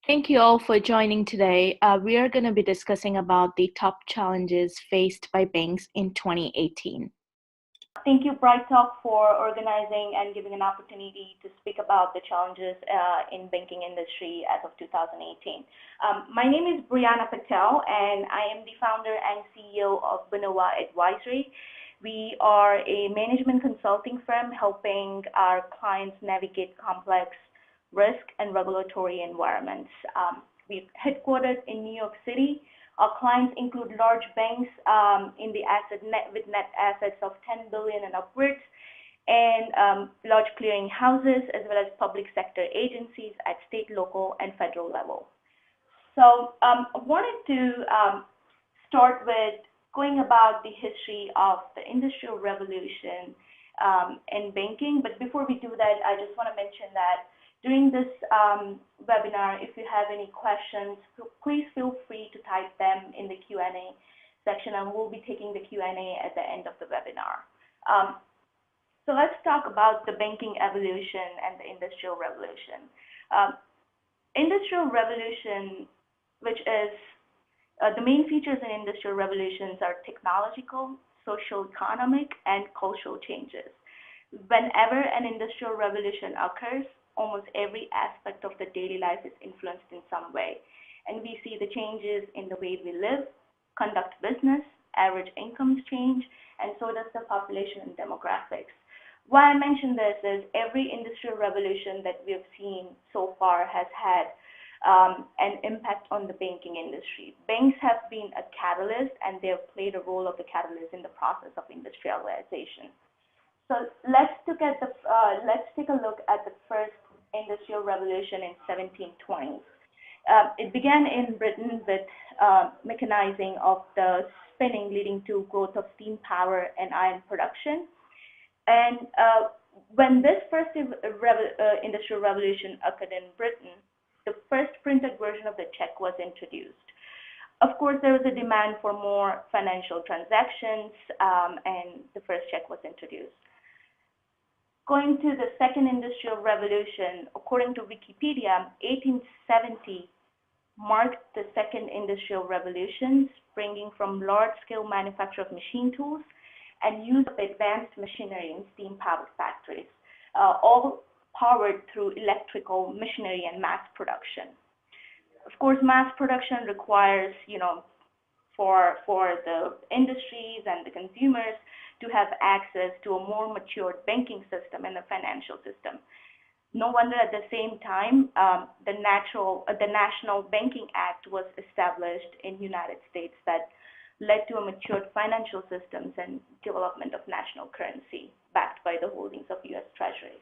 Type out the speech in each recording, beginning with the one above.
Thank you all for joining today. We are going to be discussing about the top challenges faced by banks in 2018. Thank you, Bright Talk, for organizing and giving an opportunity to speak about the challenges in banking industry as of 2018. My name is Brianna Patel, and I am the founder and CEO of Banoa Advisory. We are a management consulting firm helping our clients navigate complex risk and regulatory environments. We're headquartered in New York City. Our clients include large banks in the with net assets of 10 billion and upwards, and large clearing houses, as well as public sector agencies at state, local, and federal level. So I wanted to start with going about the history of the Industrial Revolution in banking. But before we do that, I just want to mention that during this webinar, if you have any questions, please feel free to type them in the Q&A section, and we'll be taking the Q&A at the end of the webinar. So let's talk about the banking evolution and the Industrial Revolution. Industrial Revolution, which is the main features in Industrial Revolutions are technological, social, economic, and cultural changes. Whenever an Industrial Revolution occurs, almost every aspect of the daily life is influenced in some way. And we see the changes in the way we live, conduct business, average incomes change, and so does the population and demographics. Why I mention this is every industrial revolution that we have seen so far has had an impact on the banking industry. Banks have been a catalyst, and they have played a role of the catalyst in the process of industrialization. So let's take a look at the first Industrial Revolution in 1720s. It began in Britain with mechanizing of the spinning, leading to growth of steam power and iron production. And when this first Industrial Revolution occurred in Britain, the first printed version of the check was introduced. Of course, there was a demand for more financial transactions, and the first check was introduced. Going to the second Industrial Revolution, according to Wikipedia, 1870 marked the second Industrial Revolution, springing from large-scale manufacture of machine tools and use of advanced machinery in steam-powered factories, all powered through electrical machinery and mass production. Of course, mass production requires, for the industries and the consumers to have access to a more matured banking system and a financial system. No wonder at the same time, the National Banking Act was established in the United States that led to a matured financial systems and development of national currency backed by the holdings of U.S. Treasuries.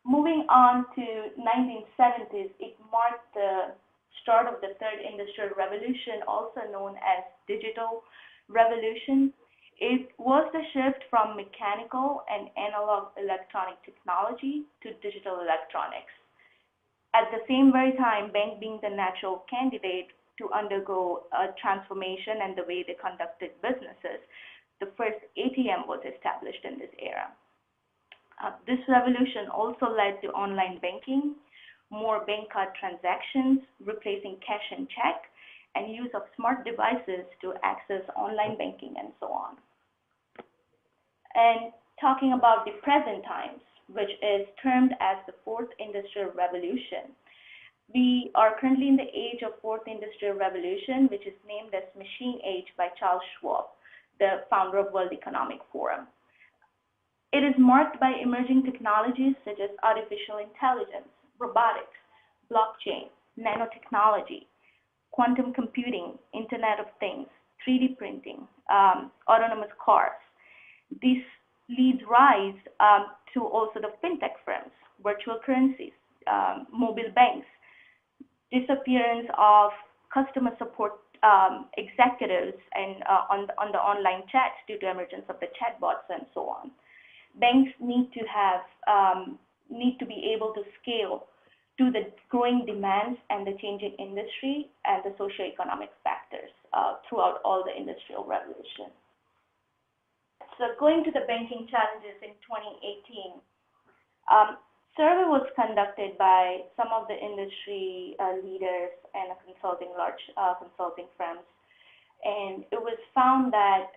Moving on to 1970s, it marked the start of the third Industrial Revolution, also known as Digital Revolution. It was the shift from mechanical and analog electronic technology to digital electronics. At the same very time, bank being the natural candidate to undergo a transformation and the way they conducted businesses, the first ATM was established in this era. This revolution also led to online banking, more bank card transactions, replacing cash and check, and use of smart devices to access online banking and so on. And talking about the present times, which is termed as the fourth Industrial Revolution, we are currently in the age of fourth Industrial Revolution, which is named as Machine Age by Charles Schwab, the founder of World Economic Forum. It is marked by emerging technologies such as artificial intelligence, robotics, blockchain, nanotechnology, quantum computing, Internet of Things, 3D printing, autonomous cars. This leads rise to also the fintech firms, virtual currencies, mobile banks, disappearance of customer support executives and on the online chats due to emergence of the chatbots and so on. Banks need to be able to scale to the growing demands and the changing industry and the socioeconomic factors throughout all the Industrial Revolution. So going to the banking challenges in 2018, survey was conducted by some of the industry leaders and large consulting firms, and it was found that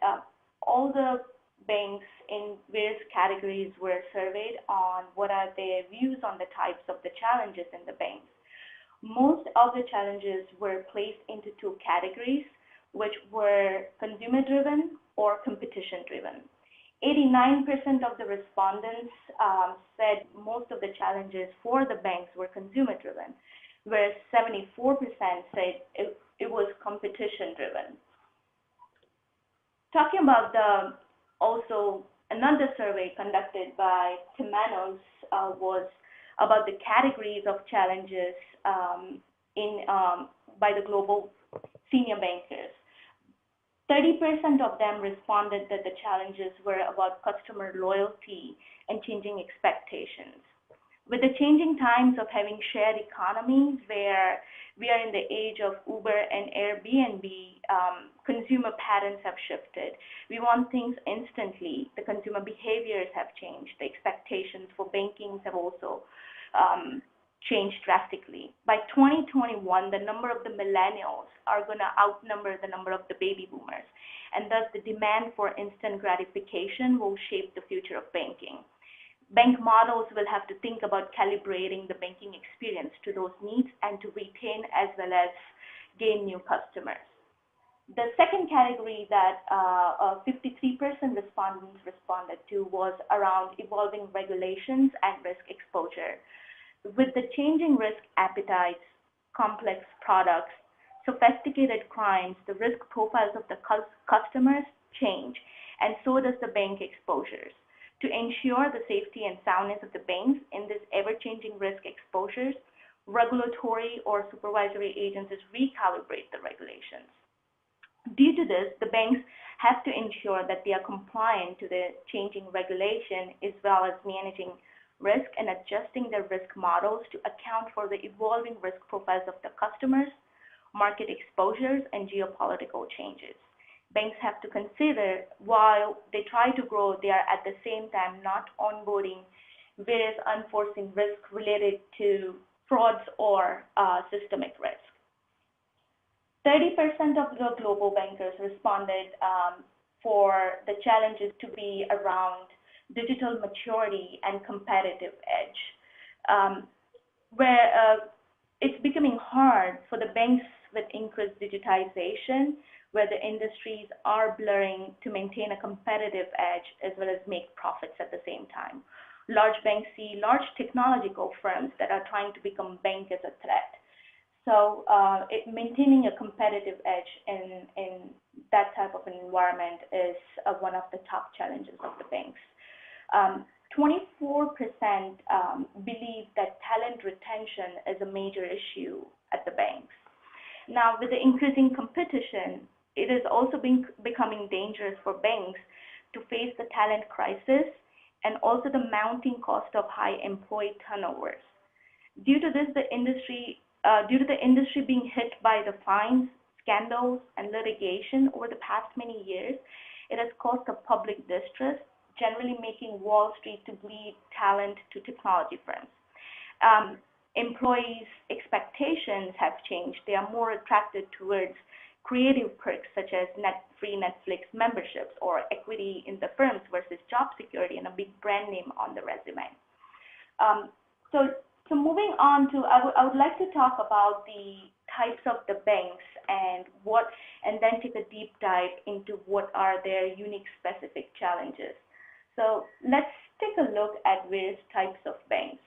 all the banks in various categories were surveyed on what are their views on the types of the challenges in the banks. Most of the challenges were placed into two categories, which were consumer-driven or competition-driven. 89% of the respondents said most of the challenges for the banks were consumer-driven, whereas 74% said it was competition-driven. Talking about also another survey conducted by Timanos was about the categories of challenges by the global senior bankers. 30% of them responded that the challenges were about customer loyalty and changing expectations. With the changing times of having shared economies where we are in the age of Uber and Airbnb, consumer patterns have shifted. We want things instantly. The consumer behaviors have changed. The expectations for banking have also changed drastically. By 2021, the number of the millennials are going to outnumber the number of the baby boomers, and thus the demand for instant gratification will shape the future of banking. Bank models will have to think about calibrating the banking experience to those needs and to retain as well as gain new customers. The second category that 53% respondents responded to was around evolving regulations and risk exposure. With the changing risk appetites, complex products, sophisticated crimes, the risk profiles of the customers change, and so does the bank exposures. To ensure the safety and soundness of the banks in this ever-changing risk exposures, regulatory or supervisory agencies recalibrate the regulations. Due to this, the banks have to ensure that they are compliant to the changing regulation as well as managing risk and adjusting their risk models to account for the evolving risk profiles of the customers, market exposures, and geopolitical changes. Banks have to consider while they try to grow, they are at the same time not onboarding various unforeseen risks related to frauds or systemic risk. 30% of the global bankers responded for the challenges to be around digital maturity and competitive edge, where it's becoming hard for the banks with increased digitization, where the industries are blurring to maintain a competitive edge as well as make profits at the same time. Large banks see large technological firms that are trying to become bank as a threat. So maintaining a competitive edge in that type of an environment is one of the top challenges of the banks. 24% believe that talent retention is a major issue at the banks. Now, with the increasing competition, it is also becoming dangerous for banks to face the talent crisis and also the mounting cost of high employee turnovers. Due to the industry being hit by the fines, scandals, and litigation over the past many years, it has caused a public distress, generally making Wall Street to bleed talent to technology firms. Employees' expectations have changed. They are more attracted towards creative perks such as free Netflix memberships or equity in the firms versus job security and a big brand name on the resume. So moving on to, I would like to talk about the types of the banks and then take a deep dive into what are their unique specific challenges. So let's take a look at various types of banks.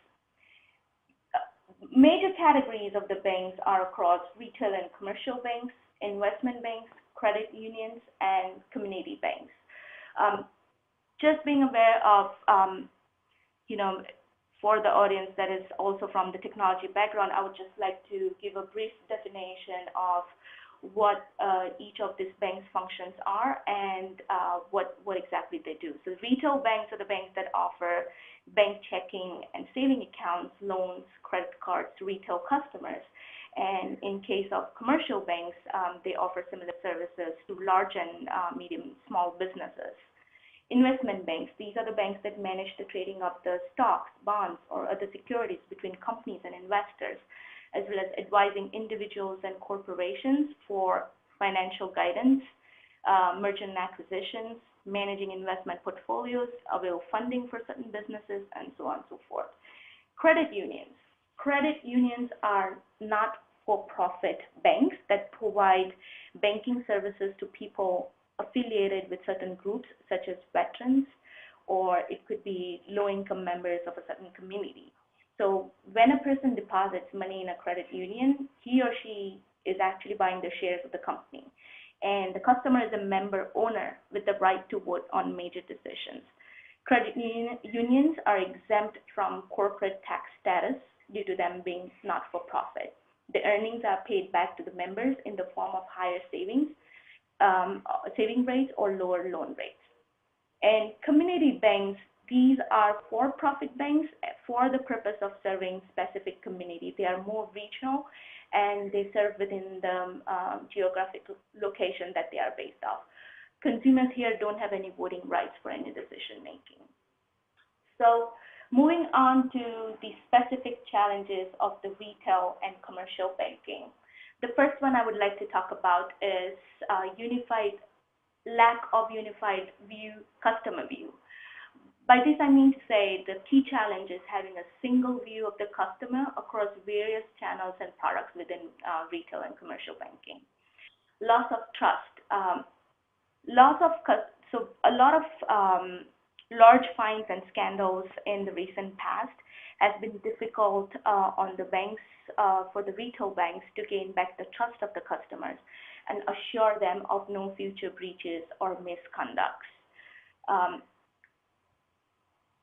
Major categories of the banks are across retail and commercial banks, investment banks, credit unions, and community banks. Just being aware of, for the audience that is also from the technology background, I would just like to give a brief definition of what each of these banks' functions are and what exactly they do. So retail banks are the banks that offer bank checking and saving accounts, loans, credit cards to retail customers. And in case of commercial banks, they offer similar services to large and medium small businesses. Investment banks, these are the banks that manage the trading of the stocks, bonds, or other securities between companies and investors, as well as advising individuals and corporations for financial guidance, merger and acquisitions, managing investment portfolios, avail funding for certain businesses, and so on and so forth. Credit unions. Credit unions are not for-profit banks that provide banking services to people affiliated with certain groups, such as veterans, or it could be low-income members of a certain community. So when a person deposits money in a credit union, he or she is actually buying the shares of the company. And the customer is a member owner with the right to vote on major decisions. Credit unions are exempt from corporate tax status due to them being not-for-profit. The earnings are paid back to the members in the form of higher saving rates or lower loan rates. And community banks, these are for-profit banks for the purpose of serving specific community. They are more regional and they serve within the geographic location that they are based off. Consumers here don't have any voting rights for any decision making. So moving on to the specific challenges of the retail and commercial banking. The first one I would like to talk about is lack of unified customer view. By this I mean to say the key challenge is having a single view of the customer across various channels and products within retail and commercial banking. Loss of trust. So a lot of large fines and scandals in the recent past has been difficult on the banks, for the retail banks to gain back the trust of the customers and assure them of no future breaches or misconducts.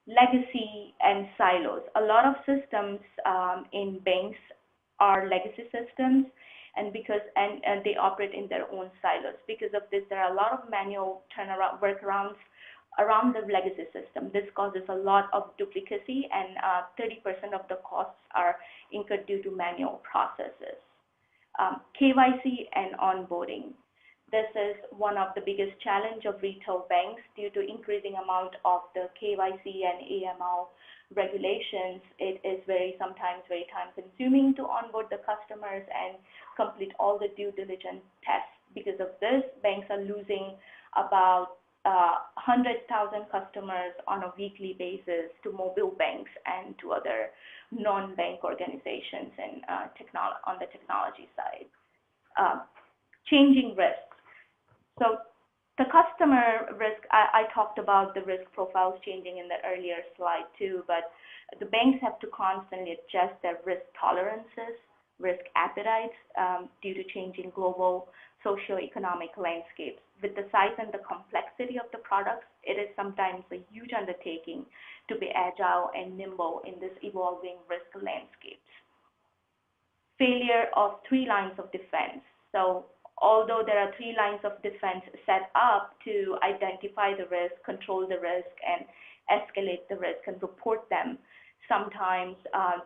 Legacy and silos. A lot of systems in banks are legacy systems, and they operate in their own silos. Because of this, there are a lot of manual workarounds around the legacy system. This causes a lot of duplicacy, and 30% of the costs are incurred due to manual processes. KYC and onboarding. This is one of the biggest challenge of retail banks due to increasing amount of the KYC and AML regulations. It is sometimes very time consuming to onboard the customers and complete all the due diligence tests. Because of this, banks are losing about 100,000 customers on a weekly basis to mobile banks and to other non-bank organizations and on the technology side. Changing risks. So the customer risk, I talked about the risk profiles changing in the earlier slide too, but the banks have to constantly adjust their risk tolerances, risk appetites due to changing global socio-economic landscapes. With the size and the complexity of the products, it is sometimes a huge undertaking to be agile and nimble in this evolving risk landscapes. Failure of 3 lines of defense. So although there are 3 lines of defense set up to identify the risk, control the risk, and escalate the risk and report them, sometimes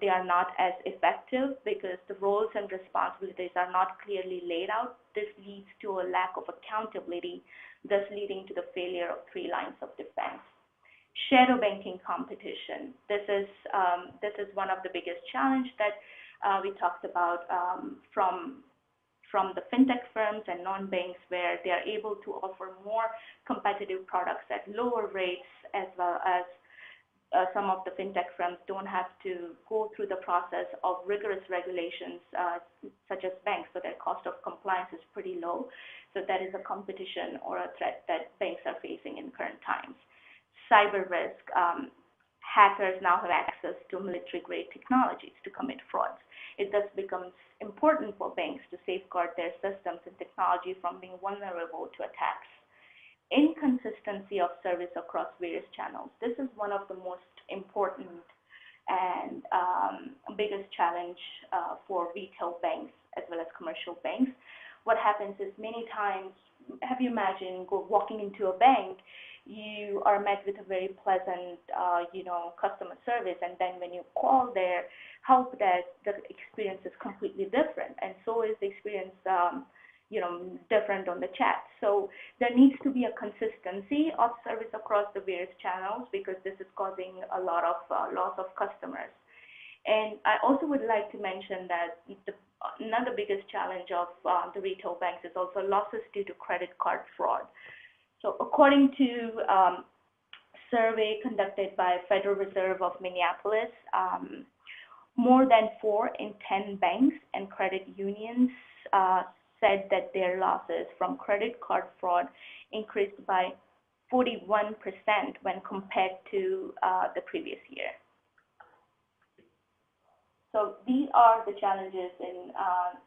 they are not as effective because the roles and responsibilities are not clearly laid out. This leads to a lack of accountability, thus leading to the failure of 3 lines of defense. Shadow banking competition. This is one of the biggest challenge that we talked about from the fintech firms and non-banks, where they are able to offer more competitive products at lower rates, as well as some of the fintech firms don't have to go through the process of rigorous regulations such as banks, so their cost of compliance is pretty low. So that is a competition or a threat that banks are facing in current times. Cyber risk. Hackers now have access to military-grade technologies to commit frauds. It thus becomes important for banks to safeguard their systems and technology from being vulnerable to attacks. Inconsistency of service across various channels. This is one of the most important and biggest challenge for retail banks as well as commercial banks. What happens is many times, have you imagined walking into a bank, you are met with a very pleasant, customer service, and then when you call their help desk, the experience is completely different, and so is the experience, different on the chat. So there needs to be a consistency of service across the various channels, because this is causing a lot of loss of customers. And I also would like to mention that another biggest challenge of the retail banks is also losses due to credit card fraud. So according to survey conducted by Federal Reserve of Minneapolis, more than 4 in 10 banks and credit unions said that their losses from credit card fraud increased by 41% when compared to the previous year. So these are the challenges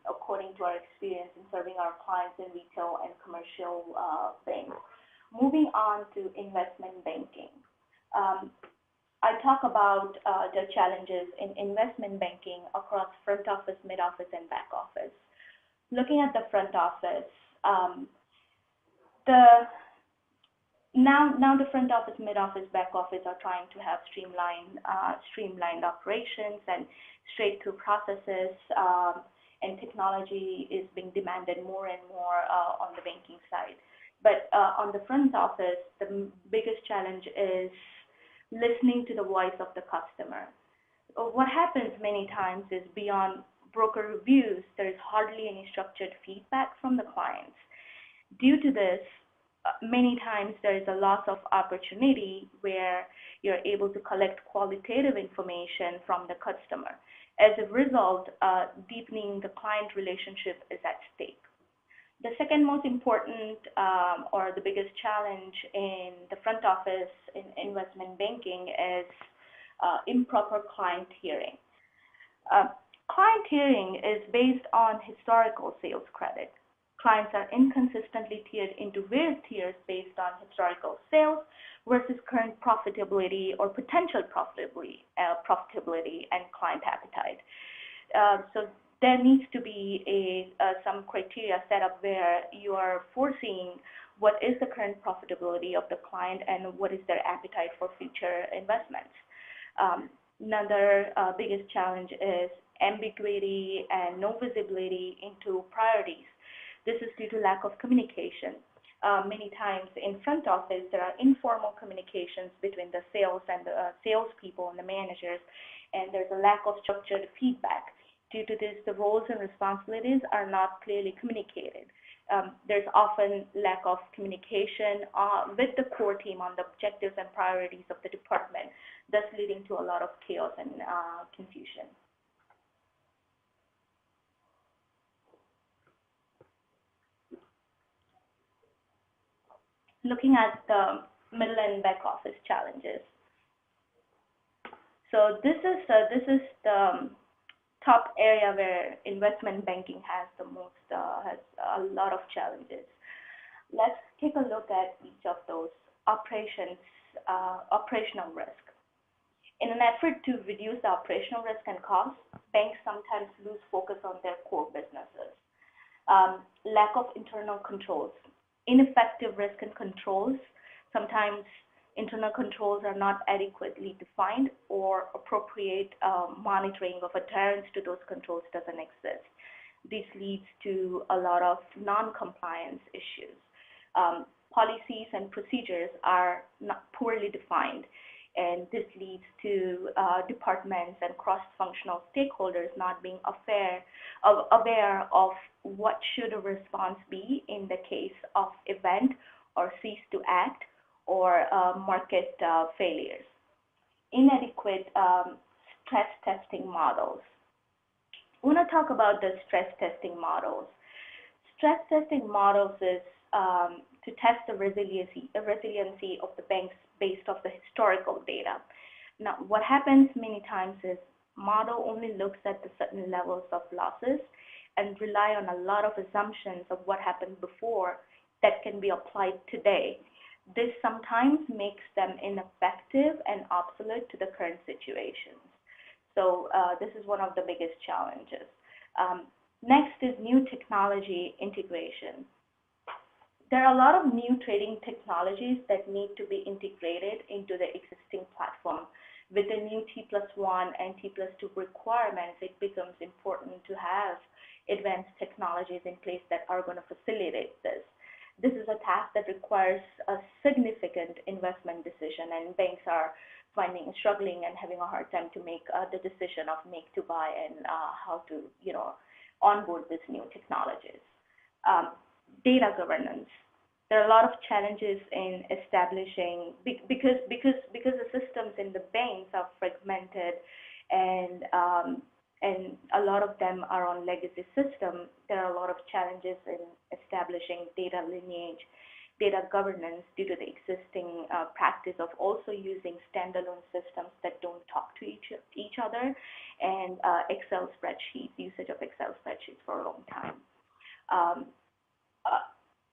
according to our experience in serving our clients in retail and commercial banks. Moving on to investment banking. I talk about the challenges in investment banking across front office, mid office, and back office. Looking at the front office, Now the front office, mid office, back office are trying to have streamlined operations and straight through processes, and technology is being demanded more and more on the banking side. But on the front office, the biggest challenge is listening to the voice of the customer. What happens many times is, beyond broker reviews, there is hardly any structured feedback from the clients. Due to this, many times there is a loss of opportunity where you're able to collect qualitative information from the customer. As a result, deepening the client relationship is at stake. The second most important or the biggest challenge in the front office in investment banking is improper client hearing. Client hearing is based on historical sales credit. Clients are inconsistently tiered into various tiers based on historical sales versus current profitability or potential profitability and client appetite. So there needs to be some criteria set up where you are foreseeing what is the current profitability of the client and what is their appetite for future investments. Another biggest challenge is ambiguity and no visibility into priorities. This is due to lack of communication. Many times in front office, there are informal communications between the sales and the salespeople and the managers, and there's a lack of structured feedback. Due to this, the roles and responsibilities are not clearly communicated. There's often lack of communication with the core team on the objectives and priorities of the department, thus leading to a lot of chaos and confusion. Looking at the middle and back office challenges. So this is the top area where investment banking has a lot of challenges. Let's take a look at each of those. Operational risk. In an effort to reduce the operational risk and costs, banks sometimes lose focus on their core businesses. Lack of internal controls. Ineffective risk and controls. Sometimes internal controls are not adequately defined, or appropriate monitoring of adherence to those controls doesn't exist. This leads to a lot of non-compliance issues. Policies and procedures are not poorly defined, and this leads to departments and cross-functional stakeholders not being aware of what should a response be in the case of event or cease to act or market failures. Inadequate stress testing models. I want to talk about the stress testing models. Stress testing models is to test the resiliency of the banks based off the historical data. Now, what happens many times is model only looks at the certain levels of losses and rely on a lot of assumptions of what happened before that can be applied today. This sometimes makes them ineffective and obsolete to the current situations. So this is one of the biggest challenges. Next is new technology integration. There are a lot of new trading technologies that need to be integrated into the existing platform With the new T+1 and T+2 requirements, it becomes important to have advanced technologies in place that are going to facilitate this. This is a task that requires a significant investment decision, and banks are struggling and having a hard time to make the decision of make to buy and how to, onboard these new technologies. Data governance. There are a lot of challenges in establishing because the systems in the banks are fragmented and a lot of them are on legacy systems. There are a lot of challenges in establishing data lineage, data governance due to the existing practice of also using standalone systems that don't talk to each other, and Excel spreadsheets, usage of Excel spreadsheets for a long time.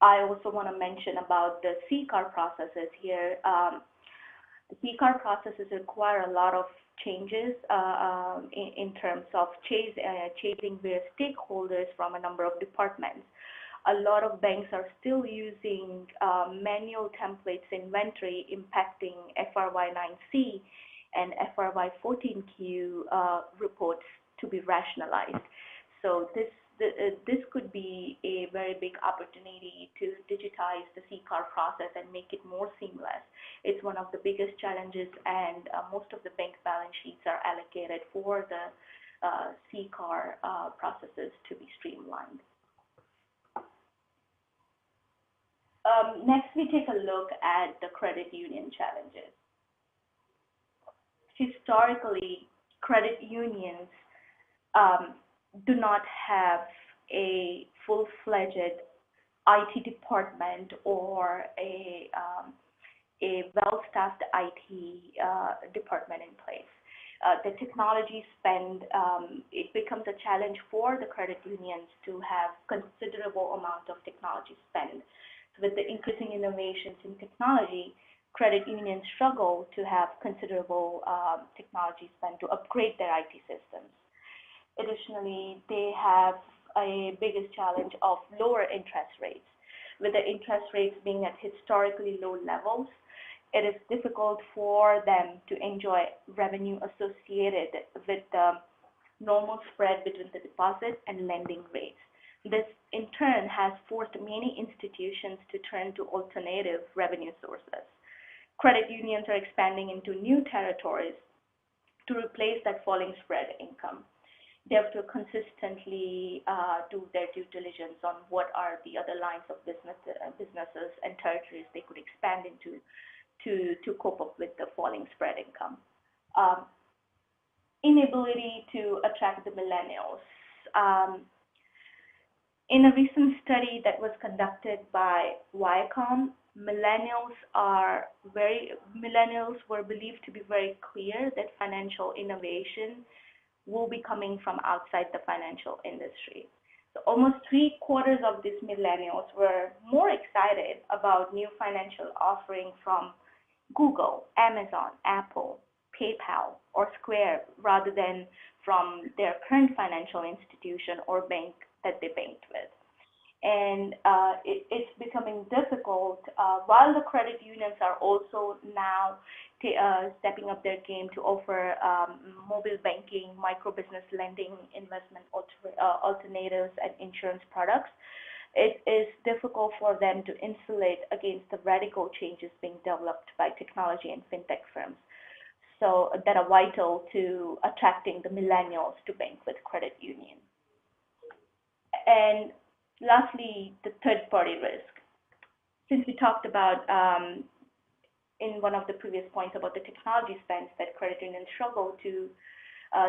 I also want to mention about the CCAR processes here. The CCAR processes require a lot of changes in terms of chasing various stakeholders from a number of departments. A lot of banks are still using manual templates inventory, impacting FRY9C and FRY14Q reports to be rationalized. So this could be a very big opportunity to digitize the CCAR process and make it more seamless. It's one of the biggest challenges, and most of the bank balance sheets are allocated for the CCAR processes to be streamlined. Next, we take a look at the credit union challenges. Historically, credit unions do not have a full-fledged IT department or a well-staffed IT department in place. The technology spend, it becomes a challenge for the credit unions to have considerable amount of technology spend. So with the increasing innovations in technology, credit unions struggle to have considerable technology spend to upgrade their IT systems. Additionally, they have a biggest challenge of lower interest rates. With the interest rates being at historically low levels, it is difficult for them to enjoy revenue associated with the normal spread between the deposit and lending rates. This, in turn, has forced many institutions to turn to alternative revenue sources. Credit unions are expanding into new territories to replace that falling spread income. They have to consistently do their due diligence on what are the other lines of businesses and territories they could expand into to cope up with the falling spread income. Inability to attract the millennials. In a recent study that was conducted by Viacom, millennials were believed to be very clear that financial innovation will be coming from outside the financial industry. So almost 3/4 of these millennials were more excited about new financial offerings from Google, Amazon, Apple, PayPal, or Square rather than from their current financial institution or bank that they banked with. And it's becoming difficult while the credit unions are also now stepping up their game to offer mobile banking, micro-business lending, investment alternatives, and insurance products. It is difficult for them to insulate against the radical changes being developed by technology and fintech firms, so that are vital to attracting the millennials to bank with credit unions. And lastly, the third-party risk. Since we talked about in one of the previous points about the technology spends that credit unions struggle to,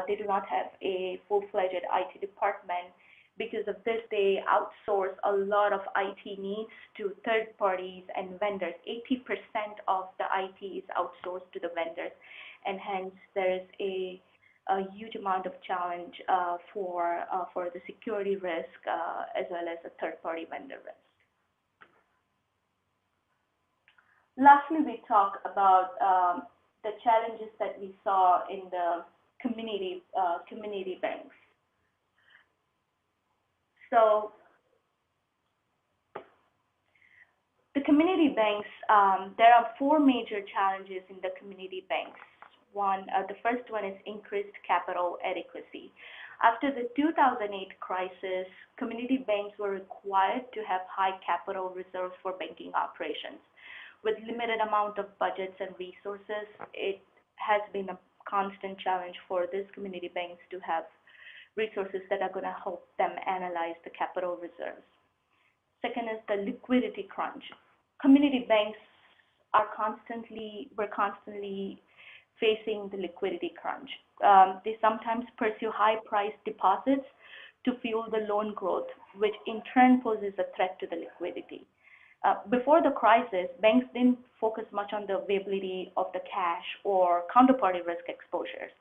they do not have a full-fledged IT department. Because of this, they outsource a lot of IT needs to third parties and vendors. 80% of the IT is outsourced to the vendors, and hence there is a huge amount of challenge for the security risk as well as a third-party vendor risk. Lastly, we talk about the challenges that we saw in the community banks. So the community banks, there are 4 major challenges in the community banks. one. The first one is increased capital adequacy. After the 2008 crisis, community banks were required to have high capital reserves for banking operations. With limited amount of budgets and resources, it has been a constant challenge for these community banks to have resources that are going to help them analyze the capital reserves. Second is the liquidity crunch. Community banks were constantly facing the liquidity crunch. They sometimes pursue high-priced deposits to fuel the loan growth, which in turn poses a threat to the liquidity. Before the crisis, banks didn't focus much on the availability of the cash or counterparty risk exposures.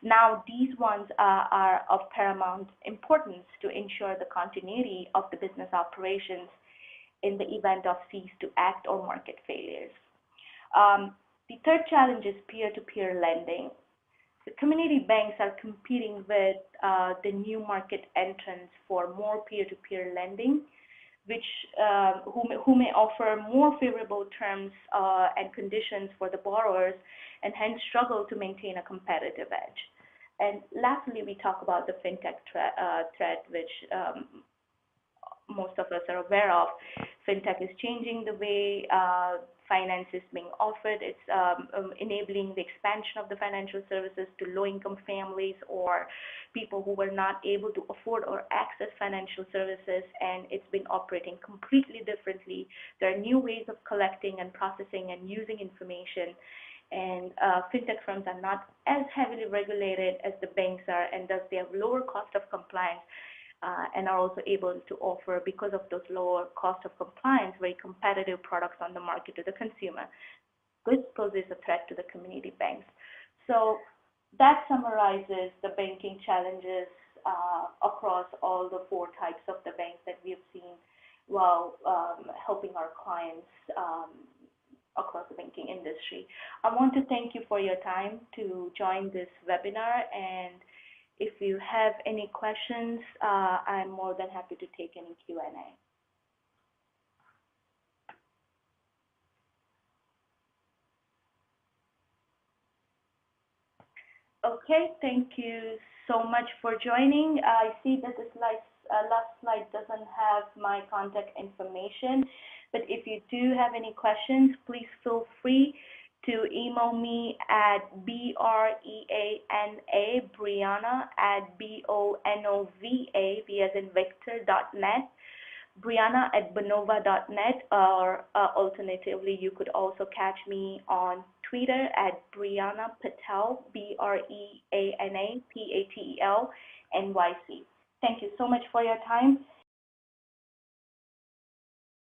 Now, these ones are of paramount importance to ensure the continuity of the business operations in the event of cease to act or market failures. The third challenge is peer-to-peer lending. The community banks are competing with the new market entrants for more peer-to-peer lending, who may offer more favorable terms and conditions for the borrowers, and hence struggle to maintain a competitive edge. And lastly, we talk about the fintech threat, which most of us are aware of. Fintech is changing the way finance is being offered. It's enabling the expansion of the financial services to low-income families or people who were not able to afford or access financial services, and it's been operating completely differently. There are new ways of collecting and processing and using information, and fintech firms are not as heavily regulated as the banks are, and thus they have lower cost of compliance and are also able to offer, because of those lower cost of compliance, very competitive products on the market to the consumer. This poses a threat to the community banks. So that summarizes the banking challenges across all the four types of the banks that we have seen while helping our clients across the banking industry. I want to thank you for your time to join this webinar, and if you have any questions, I'm more than happy to take any Q&A. Okay, thank you so much for joining. I see that this last slide doesn't have my contact information, but if you do have any questions, please feel free to email me at Brianna at BONOVA, V as in Victor.net, Brianna@bonova.net, or alternatively, you could also catch me on Twitter at Brianna Patel, BREANA PATEL NYC. Thank you so much for your time.